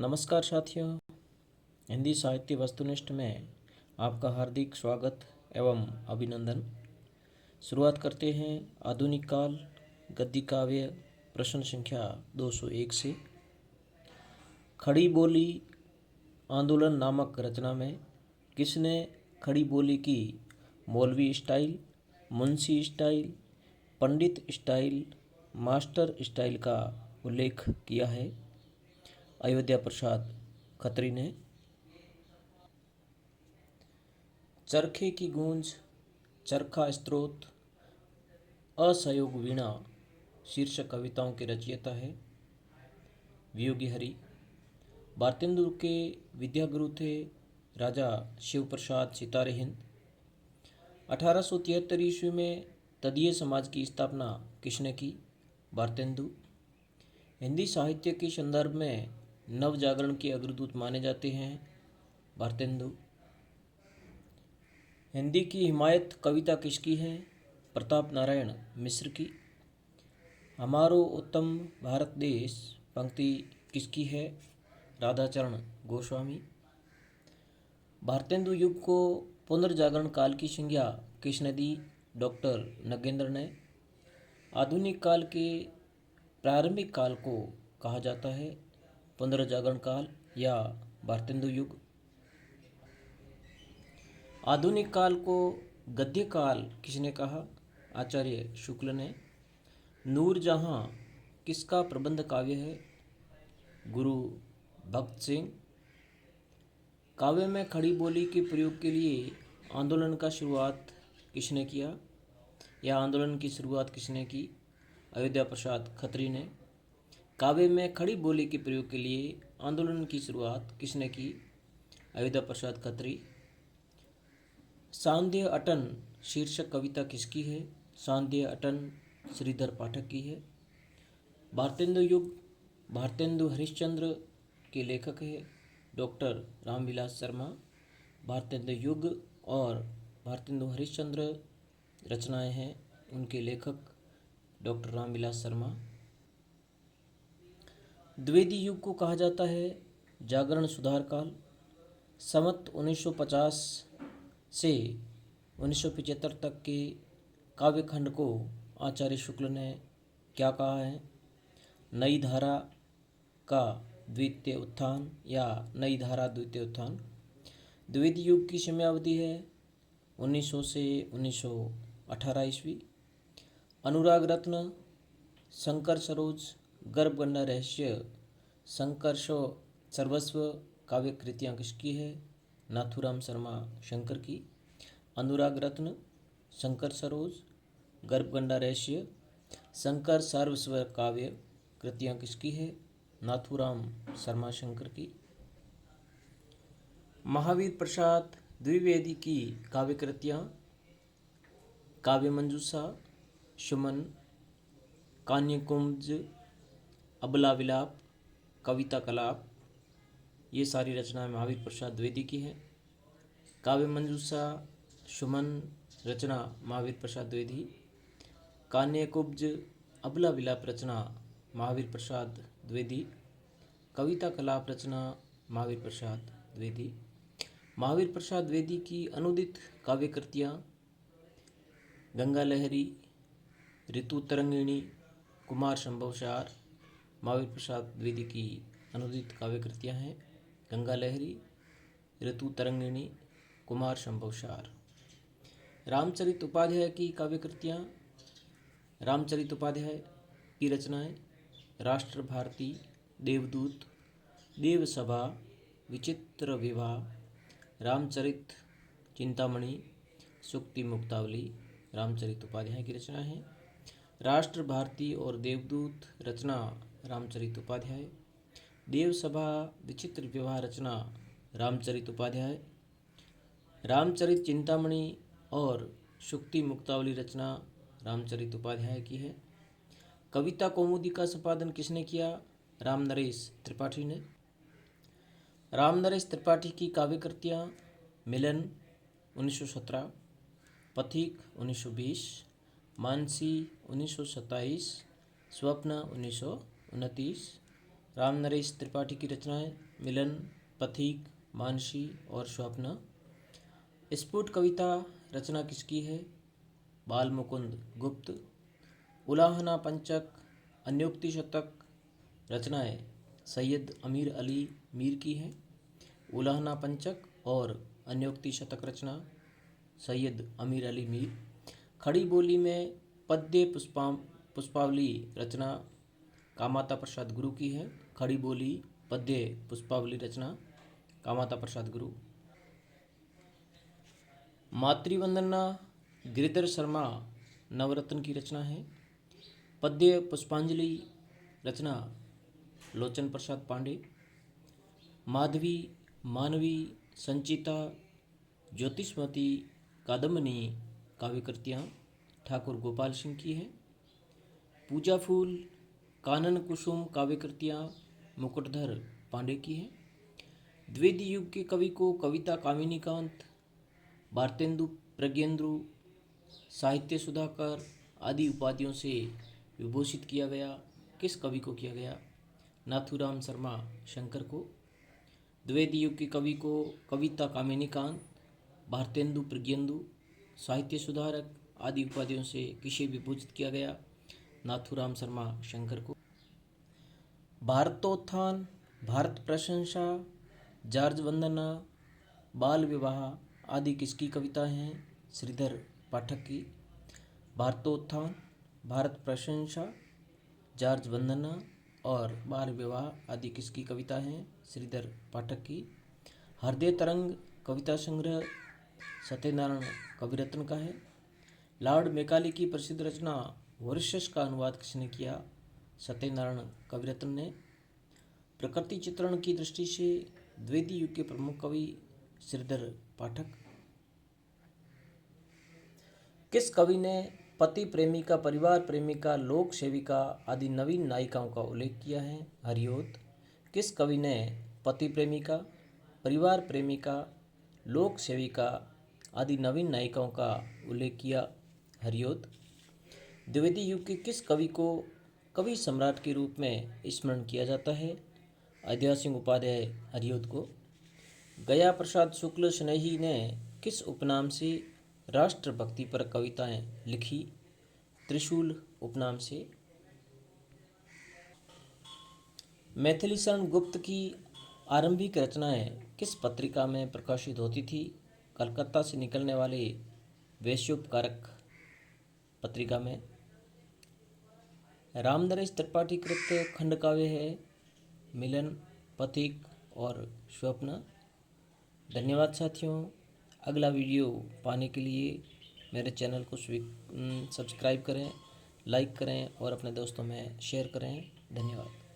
नमस्कार साथियों, हिंदी साहित्य वस्तुनिष्ठ में आपका हार्दिक स्वागत एवं अभिनंदन। शुरुआत करते हैं आधुनिक काल गद्य काव्य प्रश्न संख्या 201 से। खड़ी बोली आंदोलन नामक रचना में किसने खड़ी बोली की मौलवी स्टाइल, मुंशी स्टाइल, पंडित स्टाइल, मास्टर स्टाइल का उल्लेख किया है? अयोध्या प्रसाद खत्री ने। चरखे की गूंज, चरखा स्त्रोत, असहयोग वीणा शीर्षक कविताओं के रचयिता है वियोगी हरि। भारतेंदु के विद्यागुरु थे राजा शिव प्रसाद सितारे हिंद। 1873 ईस्वी में तदीय समाज की स्थापना किसने की? भारतेंदु। हिंदी साहित्य के संदर्भ में नव जागरण के अग्रदूत माने जाते हैं भारतेंदु। हिंदी की हिमायत कविता किसकी है? प्रताप नारायण मिश्र की। हमारो उत्तम भारत देश पंक्ति किसकी है? राधाचरण गोस्वामी। भारतेंदु युग को पुनर्जागरण काल की संज्ञा किसने दी? डॉक्टर नगेंद्र ने। आधुनिक काल के प्रारंभिक काल को कहा जाता है पुनर्जागरण काल या भारतेंदु युग। आधुनिक काल को गद्य काल किसने कहा? आचार्य शुक्ल ने। नूरजहां किसका प्रबंध काव्य है? गुरु भक्त सिंह। काव्य में खड़ी बोली के प्रयोग के लिए आंदोलन का शुरुआत किसने किया या आंदोलन की शुरुआत किसने की? अयोध्या प्रसाद खत्री ने। काव्य में खड़ी बोली के प्रयोग के लिए आंदोलन की शुरुआत किसने की? अयोध्या प्रसाद खत्री। सांध्य अटन शीर्षक कविता किसकी है? सांध्य अटन श्रीधर पाठक की है। भारतेंदु युग भारतेंदु हरिश्चंद्र के लेखक है डॉक्टर रामविलास शर्मा। भारतेंदु युग और भारतेंदु हरिश्चंद्र रचनाएं हैं, उनके लेखक डॉक्टर रामविलास शर्मा। द्विवेदी युग को कहा जाता है जागरण सुधार काल। संवत 1950 से 1975 तक के काव्यखंड को आचार्य शुक्ल ने क्या कहा है? नई धारा का द्वितीय उत्थान या नई धारा द्वितीय उत्थान। द्विवेदी युग की समयावधि है 1900 से 1918 ईस्वी। अनुराग रत्न, शंकर सरोज, गर्भगंडा रहस्य, संकर्षो सर्वस्व काव्य कृतियाँ किसकी है? नाथूराम शर्मा शंकर की। अनुराग रत्न, शंकर सरोज, गर्भगंडा रहस्य, शंकर सर्वस्व काव्य कृतियाँ किसकी है? नाथूराम शर्मा शंकर की। महावीर प्रसाद द्विवेदी की काव्य कृतियाँ काव्य मंजूषा, सुमन, कान्यकुंज, अबला विलाप, कविता कलाप, ये सारी रचनाएं महावीर प्रसाद द्विवेदी की हैं। काव्य मंजूषा, सुमन रचना महावीर प्रसाद द्विवेदी। कान्यकुब्ज, अबला विलाप रचना महावीर प्रसाद द्विवेदी। कविता कलाप रचना महावीर प्रसाद द्विवेदी। महावीर प्रसाद द्विवेदी की अनुदित काव्य कृतियाँ गंगा लहरी, ऋतु तरंगिणी, कुमार संभवसार। महावीर प्रसाद द्विवेदी की अनुदित काव्य कृतियाँ हैं गंगा लहरी, ऋतु तरंगिणी, कुमार संभवसार। रामचरित उपाध्याय की काव्य कृतियाँ रामचरित उपाध्याय की रचनाएं राष्ट्र भारती, देवदूत, देवसभा, विचित्र विवाह, रामचरित चिंतामणि, सुक्ति मुक्तावली रामचरित उपाध्याय की रचना है। राष्ट्र भारती और देवदूत रचना रामचरित उपाध्याय। देवसभा विचित्र विवाह रचना रामचरित उपाध्याय। रामचरित चिंतामणि और सुक्ति मुक्तावली रचना रामचरित उपाध्याय की है। कविता कौमुदी का संपादन किसने किया? रामनरेश त्रिपाठी ने। रामनरेश त्रिपाठी की काव्य कृतियाँ मिलन 1917, पथिक 1920, मानसी 1927, स्वप्न 1929, राम नरेश त्रिपाठी की रचनाएं मिलन, पथिक, मानसी और स्वप्न। स्फुट कविता रचना किसकी है? बाल मुकुंद गुप्त। उलाहना पंचक, अन्योक्ति शतक रचनाएं सैयद अमीर अली मीर की है। उलाहना पंचक और अन्योक्ति शतक रचना सैयद अमीर अली मीर। खड़ी बोली में पद्य पुष्पावली रचना कामाता प्रसाद गुरु की है। खड़ी बोली पद्य पुष्पावली रचना कामाता प्रसाद गुरु। मातृवंदना गिरिधर शर्मा नवरत्न की रचना है। पद्य पुष्पांजलि रचना लोचन प्रसाद पांडे। माधवी, मानवी, संचिता, ज्योतिष्मती, कादम्बनी काव्य कृतियाँ ठाकुर गोपाल सिंह की है। पूजा फूल, कानन कुसुम काव्य कृतियाँ मुकुटधर पांडे की है। द्विवेदी युग के कवि को कविता कामिनीकांत, भारतेंदु प्रज्ञेंद्र, साहित्य सुधाकर आदि उपाधियों से विभूषित किया गया। किस कवि को किया गया? नाथूराम शर्मा शंकर को। द्विवेदी युग के कवि को कविता कामिनीकांत, भारतेंदु प्रज्ञेंदु, साहित्य सुधारक आदि उपाधियों से किसे विभूषित किया गया? नाथूराम शर्मा शंकर को। भारतोत्थान, भारत प्रशंसा, जॉर्ज वंदना, बाल विवाह आदि किसकी कविता हैं? श्रीधर पाठक की। भारतोत्थान, भारत प्रशंसा, जॉर्ज वंदना और बाल विवाह आदि किसकी कविता हैं? श्रीधर पाठक की। हृदय तरंग कविता संग्रह सत्यनारायण कविरत्न का है। लॉर्ड मैकाले की प्रसिद्ध रचना मॉरिशस का अनुवाद किसने किया? सत्यनारायण कविरत्न ने। प्रकृति चित्रण की दृष्टि से द्विवेदी युग के प्रमुख कवि श्रीधर पाठक। किस कवि ने पति प्रेमिका, परिवार प्रेमिका, लोक सेविका आदि नवीन नायिकाओं का उल्लेख किया है? हरिओत। किस कवि ने पति प्रेमिका, परिवार प्रेमिका, लोक सेविका आदि नवीन नायिकाओं का उल्लेख किया? हरिओत। द्विवेदी युग के किस कवि को कवि सम्राट के रूप में स्मरण किया जाता है? अयोध्या सिंह उपाध्याय हरिओत को। गया प्रसाद शुक्ल स्नेही ने किस उपनाम से राष्ट्रभक्ति पर कविताएं लिखी? त्रिशूल उपनाम से। मैथिली शरण गुप्त की आरंभिक रचनाएं किस पत्रिका में प्रकाशित होती थी? कलकत्ता से निकलने वाले वैश्योपकारक पत्रिका में। राम नरेश त्रिपाठी कृत खंड काव्य है मिलन, पथिक और स्वप्न। धन्यवाद साथियों। अगला वीडियो पाने के लिए मेरे चैनल को सब्सक्राइब करें, लाइक करें और अपने दोस्तों में शेयर करें। धन्यवाद।